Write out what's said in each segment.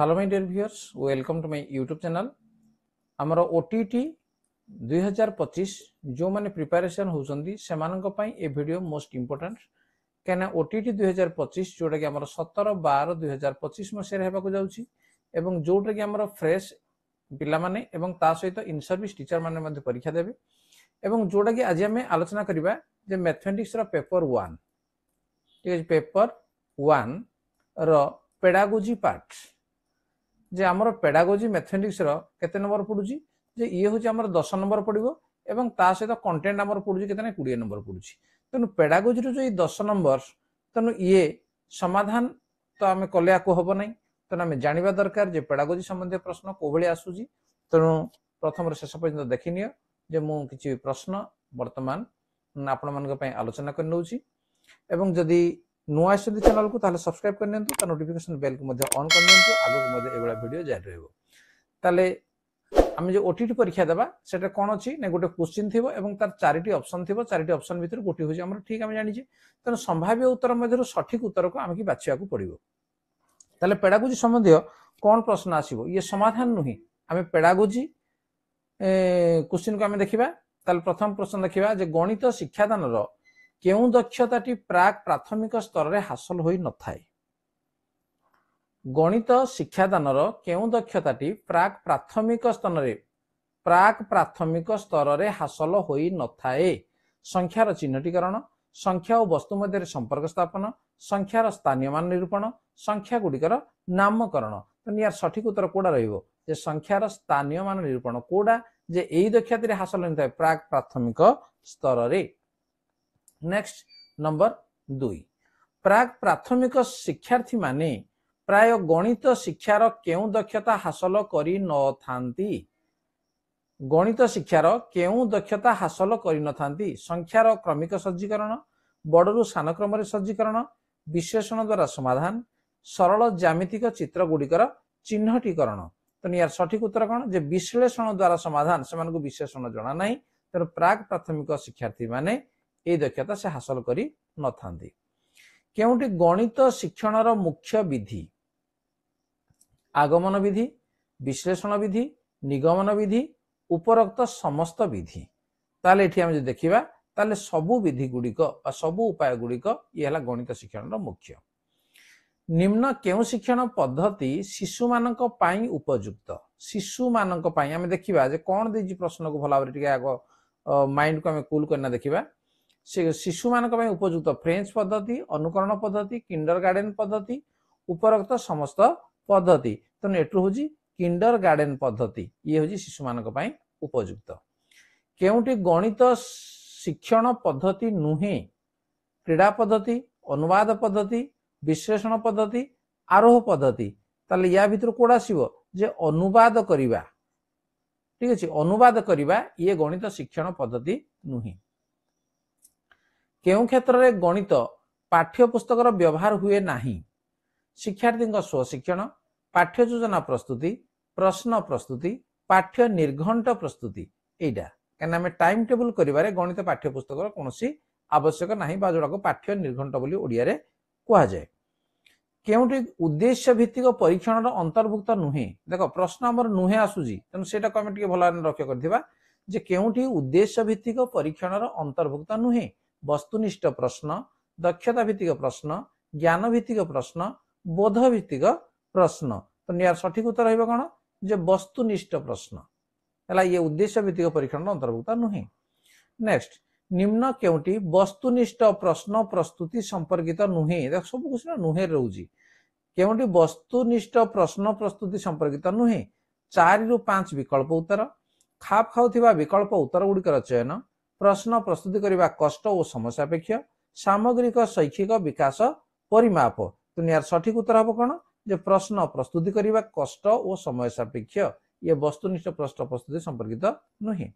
Hello my dear viewers, welcome to my YouTube channel. आमर OTT 2025 जो माने preparation होउछंदी सेमानक पई ए वीडियो मोस्ट इंपोर्टेंट केना ओटीटी 2025 जोटा कि आमर 17/12/2025 मसेर हेबा को जाउची एवं जोटा कि आमर फ्रेश पिला माने एवं ता सहित इन सर्विस टीचर माने मध्ये परीक्षा देबे एवं जोटा कि आज हमें आलोचना करिबा जे मैथमेटिक्स रो पेपर 1 ठीक है। पेपर 1 रो पेडागोजी पार्ट जे आमर पेडागोजी मैथमेटिक्स रो केते नंबर पडुची जे ये होची आमर 10 नंबर पडिबो एवं ता सहित कंटेंट आमर पडुची केते ना 20 नंबर पडुची। तनु पेडागोजी रो जो 10 नंबर तनु ये समाधान तो आमे कले आको हबो नै, तनु आमे जानिबा दरकार जे पेडागोजी संबंधी प्रश्न को भली आसुची। तनु प्रथम रे शेष पर्यंत देखिनियो जे मु किछि प्रश्न वर्तमान आपण मानक पय आलोचना कर नउची एवं जदी नुआ आसुदी चैनल को ताले सब्सक्राइब कर नियंतु ता नोटिफिकेशन बेल को मध्ये ऑन कर नियंतु आगो को मध्ये एबला वीडियो जाय रहइबो। ताले आमे जो ओटीटी परीक्षा देबा सेटा कोन अछि ने गोटे क्वेश्चन थिबो एवं तार चारिटी ऑप्शन थिबो, चारिटी ऑप्शन भितर गोटी होछि हमर ठीक आमे जानि जे तन संभाव्य उत्तर मध्ये सठिक उत्तर को आमे कि बाछिया को पड़िबो। ताले पेडागोजी संबंधी कोन प्रश्न आसीबो ये समाधान नुही आमे पेडागोजी क्वेश्चन को आमे देखिबा। ताले प्रथम प्रश्न देखिबा जे गणित शिक्षादान रो केउ दक्षताटी प्राक प्राथमिक स्तर रे हासिल होई न थाए। गणित शिक्षादान रो केउ दक्षताटी प्राक प्राथमिक स्तर रे हासिल होई न थाए। संख्यार चिन्हटीकरण, संख्या और वस्तु मध्य संपर्क स्थापन, संख्यार स्थानीय मान निरूपण, संख्या गुड़िकर नामकरण। तो यार सठिक उत्तर कोडा रहिबो जे संख्यार स्थानीय मान निरूपण कोडा जे एई दक्षताटी रे हासिल होई न थाए प्राक प्राथमिक स्तर रे। नेक्स्ट नंबर 2 प्राक प्राथमिक शिक्षार्थी माने प्राय गणित शिक्षार केउ दक्षता हासिल करि न थांती। गणित शिक्षार केउ दक्षता हासिल करि न थांती। संख्यार क्रमिक सज्जीकरण, बड़रू सान क्रम रे सज्जीकरण, विश्लेषण द्वारा समाधान, सरल ज्यामितिक चित्र गुड़िकर चिन्हटीकरण। तो यार सठिक उत्तर कौन जे विश्लेषण द्वारा समाधान से मानको विश्लेषण जणा नाही। तर प्राक प्राथमिक शिक्षार्थी माने ए दक्षता से हासिल करि न थांती। केउटी गणित शिक्षणर मुख्य विधि आगमन विधि, विश्लेषण विधि, निगमन विधि, उपरोक्त समस्त विधि। ताले एठी हम जे देखिबा ताले सबु विधि गुड़िक बा सबु उपाय गुड़िक ये हला गणित शिक्षणर मुख्य। निम्न केउ शिक्षण पद्धति शिशु मानक पाई उपयुक्त। शिशु मानक पाई हम देखिबा जे कोन देजी प्रश्न को भला भाबरे टिके आगो माइंड को हम कूल करना देखिबा। शिशु मानक पाई उपयुक्त फ्रेंच पद्धति, अनुकरण पद्धति, किंडरगार्टन पद्धति, उपरोक्त समस्त पद्धति। तो एटू होजी किंडरगार्टन पद्धति ये होजी शिशु मानक पाई उपयुक्त। केउटी गणित शिक्षण पद्धति नुहे क्रीड़ा पद्धति, अनुवाद पद्धति, विश्लेषण पद्धति, आरोह पद्धति। ताले या भितर कोडा आसीबो जे अनुवाद करिबा। ठीक अछि, अनुवाद करिबा ये गणित शिक्षण पद्धति नुहे। केउ क्षेत्र रे गणित पाठ्य पुस्तकर व्यवहार हुए नाही। शिक्षार्थी स्वशिक्षण, पाठ्य योजना प्रस्तुति, प्रश्न प्रस्तुति, पाठ्य निर्घंट प्रस्तुति एटा कना हमें टाइम टेबल करिबारे गणित पाठ्य पुस्तकर कोनोसी आवश्यक नाही बा जोडा को पाठ्य निर्घंट बोली ओडिया रे कुआ जाय। केउटी उद्देश्य भित्तिक परीक्षण रो अंतर्भुक्त नुहे। देखो प्रश्न हमर नुहे आसुजी तन सेटा कमेंट के भला रखे करथिबा जे केउटी उद्देश्य भित्तिक परीक्षण रो अंतर्भुक्त नुहे। वस्तुनिष्ठ प्रश्न, दक्षता भित्तिक प्रश्न, ज्ञान भित्तिक प्रश्न, बोध भित्तिक प्रश्न। तो यार सठिक उत्तर रहइबो कोन जे वस्तुनिष्ठ प्रश्न हला ये उद्देश्य भित्तिक परीक्षण अंतर्भुक्त नुहे। नेक्स्ट निम्न केउटी वस्तुनिष्ठ प्रश्न प्रस्तुति संपर्कित नुहे। देख सब कुछ ना नुहे रहउजी। केउटी वस्तुनिष्ठ प्रश्न प्रस्तुति संपर्कित नुहे। 4 रु 5 विकल्प उत्तर, खाप खाउथिबा विकल्प उत्तर गुड़िकर चयन, प्रश्न प्रस्तुति करिबा कष्ट और समय सापेक्ष, सामग्रिक शैक्षिक विकास परिमाप। तो यार सठिक उत्तर हबो कोन जे प्रश्न प्रस्तुति करिबा कष्ट और समय सापेक्ष ये वस्तुनिष्ठ प्रश्न प्रस्तुति संपर्कित नुहे।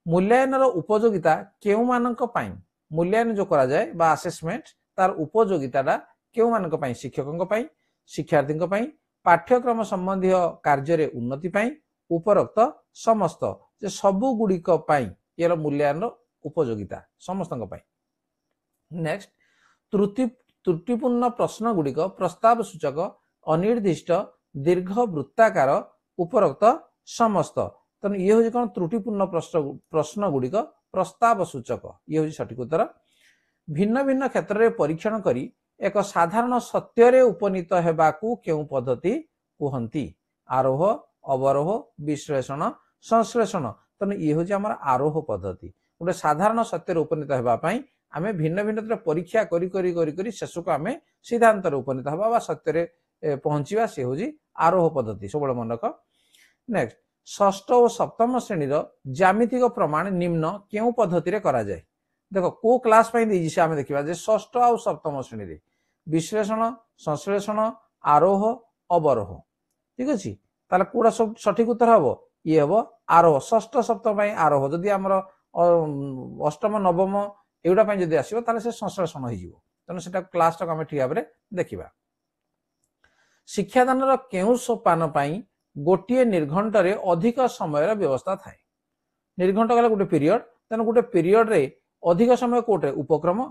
मूल्यांकन उपयोगिता केउ मानक पाई मूल्यांकन जो करा जाय बा असेसमेंट तार उपयोगिताटा केउ मानक पाई शिक्षकक पाई, शिक्षार्थीक पाई, पाठ्यक्रम संबंधी कार्य रे उन्नति पाई, उपरोक्त समस्त जे सबु गुड़िक पाई यार मूल्यांकन उपयोगिता समस्तक पाई। नेक्स्ट त्रुटिपूर्ण प्रश्न गुड़िक प्रस्ताव सूचक, अनिर्दिष्ट, दीर्घ वृत्ताकार उपरोक्त समस्त। तेणु ये हूँ कौन त्रुटिपूर्ण प्रश्न गुड़िक प्रस्ताव सूचक ये हूँ सठिक उत्तर। भिन्न भिन्न क्षेत्र में परीक्षण करी एक साधारण सत्य उपनीत हेबाकू केउ पद्धति कहती? आरोह, अवरोह, विश्लेषण, संश्लेषण। तेणु ये हूँ आम आरोह पद्धति। गोटे साधारण सत्य उपनीत होगापी आम भिन्न भिन्न परीक्षा करी करी करी करी शेष को आम सिद्धांत उपनीत हवा सत्य पहुंचा सी हूँ आरोह पद्धति सब मन रख। नेक्स्ट, षष्ठ और सप्तम श्रेणीर ज्यामितिक प्रमाण निम्न केउ पद्धति करा जाए? देखो को क्लास से आम देखा षष्ठ और सप्तम श्रेणी विश्लेषण, संश्लेषण, आरोह, अवरोह। ठीक अच्छे, ताले कौटा सब सठिक उत्तर हम ये हम आरोह। षष्ठ सप्तम आरोह, जदि आमर अष्टम नवम एगुटा जदि आसो ताले से संश्लेषण हो। तेणु से क्लास टाक आम ठीक भाव में देखा। शिक्षादान केउ सोपान गोटे निर्घंटे अधिक समय व्यवस्था थाए? निर्घंट गला गोटे पीरियड, तेणु गोटे पीरियड रे अधिक समय कोटे उपक्रम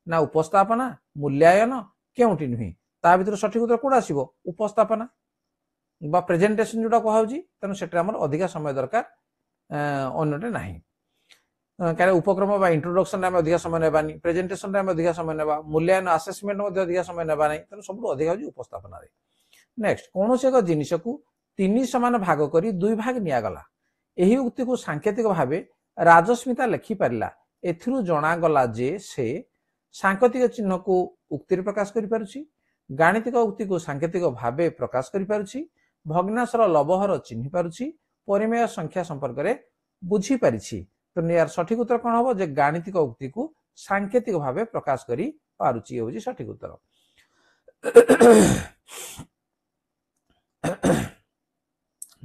ना उपस्थापना मूल्यांकन केउटी नुहे? ता भीतर सठिक उत्तर कोड आसीबो? उपस्थापना बा प्रेजेंटेशन जोटा कहउजी। तेणु सेटा हमर अधिक समय दरकार, अन्यटे नाही। कारण उपक्रम बा इंट्रोडक्शन रे हम अधिक समय नेबानी, प्रेजेंटेशन रे हम अधिक समय नेबा, मूल्यांकन असेसमेंट मध्ये अधिक समय नेबा नाही। तेणु सबु अधिक होजी उपस्थापना रे। नेक्स्ट, कोनोसे एक जिनिस को तीन समान भाग करी दुई भाग निया गला। एही उक्ति को सांकेतिक भावे राजस्मिता लेखि पारिला। एथिरु जणा गला जे से सांकेतिक चिन्ह को उक्ति प्रकाश करि पारुछि, गाणितिक उक्ति को सांकेतिक भावे प्रकाश करि पारुछि, भग्नांशर लबहर चिन्हि पारुछि, परिमेय संख्या संपर्क रे बुझी पारिछि। तो यार सठिक उत्तर कोन हबो जे गाणितिक उक्ति को सांकेतिक भावे प्रकाश करि पारुछि होछि सठिक उत्तर।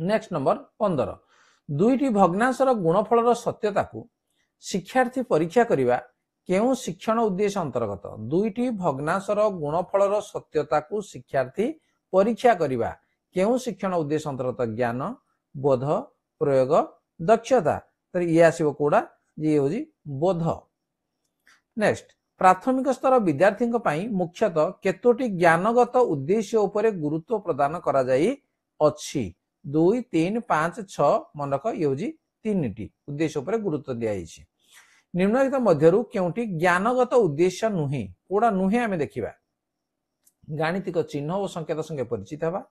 नेक्स्ट नंबर 15, दुईटी भग्नांशर गुणफलर सत्यता को शिक्षार्थी परीक्षा करिबा केउ शिक्षण उद्देश्य अंतर्गत? दुईटी भग्नांशर गुणफलर सत्यता को शिक्षार्थी परीक्षा करिबा केउ शिक्षण उद्देश्य अंतर्गत? ज्ञान, बोध, प्रयोग, दक्षता। तो ये आसीबो कोडा जे होजी बोध। नेक्स्ट, प्राथमिक स्तर विद्यार्थी मुख्यतः केतोटी ज्ञानगत उद्देश्य उपरे गुरुत्व प्रदान करा जाई अछि? 2, 3, 5, 6 मन रख। ये होजी 3टी उद्देश्य उपरे गुरुत्व दिया जाइछि। निम्नलिखित मध्यरु केउटी ज्ञानगत उद्देश्य नुहे? कोडा नुहे आमे देखिबा। गाणितिक चिन्ह और संकेत संगे परिचित हवा,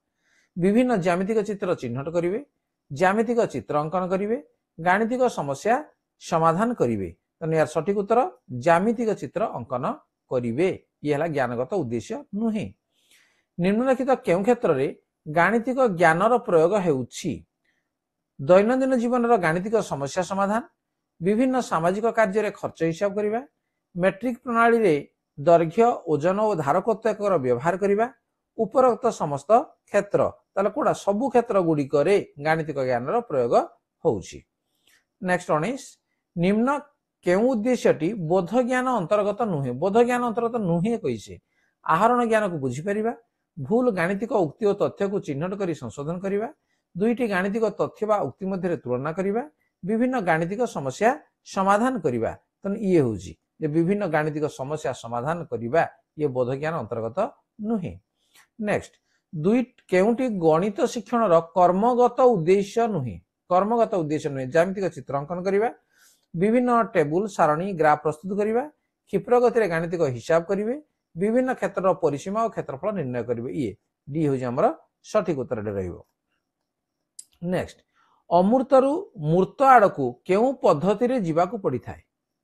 विभिन्न ज्यामितिक चित्र चिन्हट करिवे, ज्यामितिक चित्र अंकन करिवे, गाणितिक समस्या समाधान करिवे। तो यार सठिक उत्तर ज्यामितिक चित्र अंकन करिवे। ये हला ज्ञानगत उद्देश्य नुहे। निम्नलिखित केउ क्षेत्र रे गाणितिक ज्ञानर प्रयोग हेउछि? दैनंदिन जीवन गाणितिक समस्या समाधान, विभिन्न सामाजिक कार्य रे खर्च हिसाब करिबा, मेट्रिक प्रणाली रे दैर्घ्य, ओजन और धारकत्वकर व्यवहार करिबा, उपरोक्त समस्त क्षेत्र। ताले कोडा सबु क्षेत्र गुडी करे गाणितिक ज्ञानर प्रयोग होउछि। नेक्स्ट 19, निम्न केउ उद्देश्यटी बोध ज्ञान अंतर्गत नुहे? बोध ज्ञान अंतर्गत नुहे कइसे? आहरण ज्ञान को बुझी परिबा, भूल गाणितिक उक्ति और तथ्य को चिन्हट करी संशोधन करिबा, दुईटी गाणितिक तथ्य बा उक्ति मध्य तुलना करिबा, विभिन्न गाणितिक समस्या समाधान करिबा। तो ये होउछि जे विभिन्न गाणितिक समस्या समाधान करिबा ये बोध ज्ञान अंतर्गत नुहे। नेक्स्ट, दुई केउटी गणित शिक्षण कर्मगत उद्देश्य नुहे? कर्मगत उद्देश्य नुहे। ज्यामितिक चित्र अंकन करिबा, विभिन्न टेबुल सारणी ग्राफ प्रस्तुत करिबा, क्षिप्र गति रे गाणितिक हिसाब करिवे, विभिन्न क्षेत्र परिसीमा और क्षेत्रफल निर्णय करिवे। ये डी होउछि हमर सठिक उत्तर रहइबो। नेक्स्ट, अमूर्तरु मूर्त आड़कू केउ पद्धति रे जीवाकू पड़ी थाए?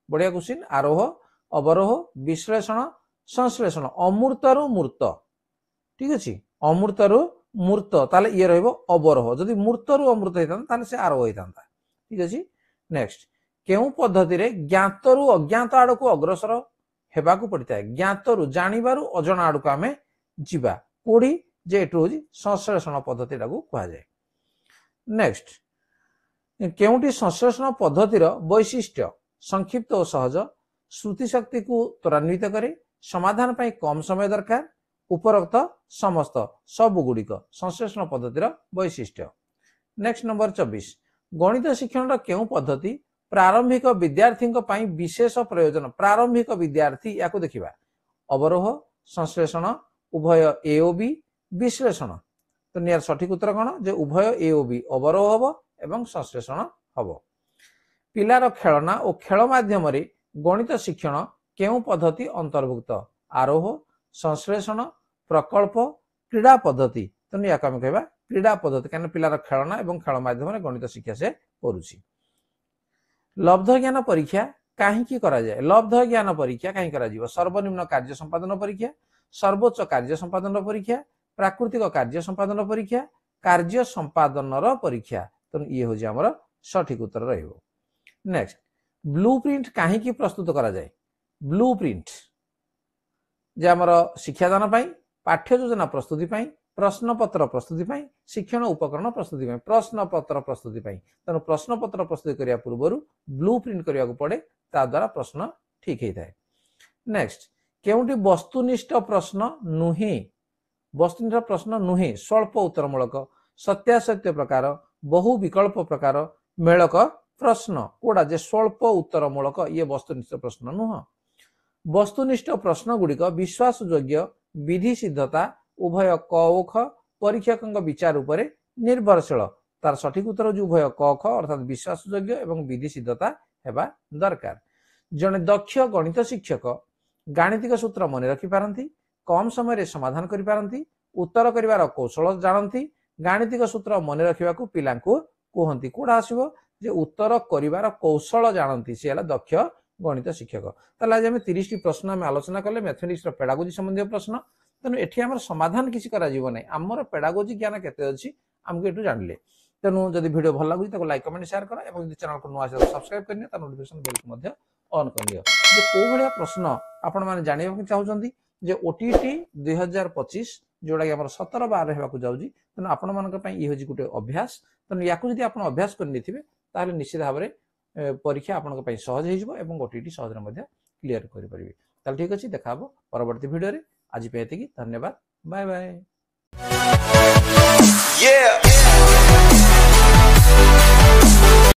बढ़िया क्वेश्चन। आरोह, अवरोह, विश्लेषण, संश्लेषण। अमूर्तरु मूर्त, ठीक अछि। अमूर्तरु मूर्त ताले ये रहइबो अवरोह। जदि मूर्तरु अमूर्त हेतान ताले से आरोह हेतांता, ठीक अछि। नेक्स्ट, केउ पद्धति रे ज्ञातरु अज्ञात आड़कू अग्रसर हेबाकू पड़ी थाए? ज्ञातरु जानिबारु अजणा आड़कू आमे जीवा कोडी जे एटु होजी संश्लेषण पद्धति टाकू कहा जाय। नेक्स्ट, केउटी संश्लेषण पद्धतिर वैशिष्ट्य संक्षिप्त और सहज, श्रुति शक्ति को त्वरान्वित करे, समाधान पाई कम समय दरकार, उपरोक्त समस्त सब गुड़िक संश्लेषण पद्धतिर वैशिष्ट्य। नेक्स्ट नंबर 24, गणित शिक्षण केउ पद्धति प्रारंभिक विद्यार्थी विशेष प्रयोजन? प्रारंभिक विद्यार्थी या देखा, अवरोह, संश्लेषण, उभय ए और बी, विश्लेषण। तेणु यार सठिक उत्तर कौन जे उभय ए ओ बी अवरोह हम एवं संश्लेषण हम पिलार खेलना और खेल माध्यम गणित शिक्षण केउ पद्धति अंतर्भुक्त आरोह संश्लेषण प्रकल्प क्रीड़ा पद्धति तेणु या आम कह क्रीड़ा पद्धति कहीं पिलार खेलना और खेल माध्यम गणित शिक्षा से करुच्ची लब्ध ज्ञान परीक्षा कहीं कराए लब्ध ज्ञान परीक्षा कहीं कर सर्वनिम्न कार्य संपादन परीक्षा सर्वोच्च कार्य संपादन परीक्षा प्राकृतिक कार्य संपादन परीक्षा कार्य संपादन परीक्षा तेणु ये हूँ आमर सठिक उत्तर रहिबो नेक्स्ट ब्लूप्रिंट कहीं प्रस्तुत कराए ब्लूप्रिंट जे आमर शिक्षादान पाठ्य योजना प्रस्तुति प्रश्नपत्र प्रस्तुति शिक्षण उपकरण प्रस्तुति प्रश्नपत्र प्रस्तुति तेणु प्रश्नपत्र प्रस्तुति करने पूर्व ब्लूप्रिंट करने को पड़े ता द्वारा प्रश्न ठीक होता है नेक्स्ट केउटी वस्तुनिष्ठ प्रश्न नुहे वस्तुनिष्ठ प्रश्न नुहे स्वल्प उत्तरमूलक सत्यासत्य प्रकार बहु विकल्प प्रकार मेलक प्रश्न कोड़ा जे स्वल्प उत्तरमूलक ये वस्तुनिष्ठ प्रश्न नुह वस्तुनिष्ठ प्रश्न गुड़िक विश्वासयोग्य विधि सिद्धता उभय क ओ ख परीक्षक विचार उपरे निर्भरशील तार सठिक उत्तर जो उभय क ख अर्थात विश्वासयोग्य एवं विधि सिद्धता हेबा दरकार जड़े दक्ष गणित शिक्षक गाणितिक सूत्र मन रखि पारंती कम समय समाधान करि पारंती उत्तर करिवार कौशल जानती गाणितिक सूत्र मन रखा पिला कहती कोड़ा आसो जे उत्तर करिवार कौशल जानती सी है दक्ष गणित शिक्षक ताले आज आम 30 टी प्रश्न आम आलोचना कले मैथमेटिक्स पेडागोजी संबंधी प्रश्न तेणु एठी आमर समाधान किसी करा जीव नै आमर पेडागोजी ज्ञान केते अछि आमको एटू जानले तेणु जदि वीडियो भल लागुची ताको लाइक कमेंट शेयर कर एवं चैनल को नुआ सब्सक्राइब करनी ता नोटिफिकेशन बेल को मध्य ऑन कर लियो जे को भलिया प्रश्न आपण माने जानिबा को चाहउचंदी जे ओटीटी 2025 जोड़ा आमर 17 बार हेबाकू जाउजी तेणु आपण मानक पई ई होजी गुटे अभ्यास तेणु याकू जदि आपण अभ्यास करनी थिबे ताले निश्चित भाव में परीक्षा आपण पई सहज हेजिबो एवं ओटीटी सहज मध्य क्लियर करि परिबे ताले ठीक अछि देखाबो परवर्ती वीडियो रे आज पे एतिकी धन्यवाद बाय बाय।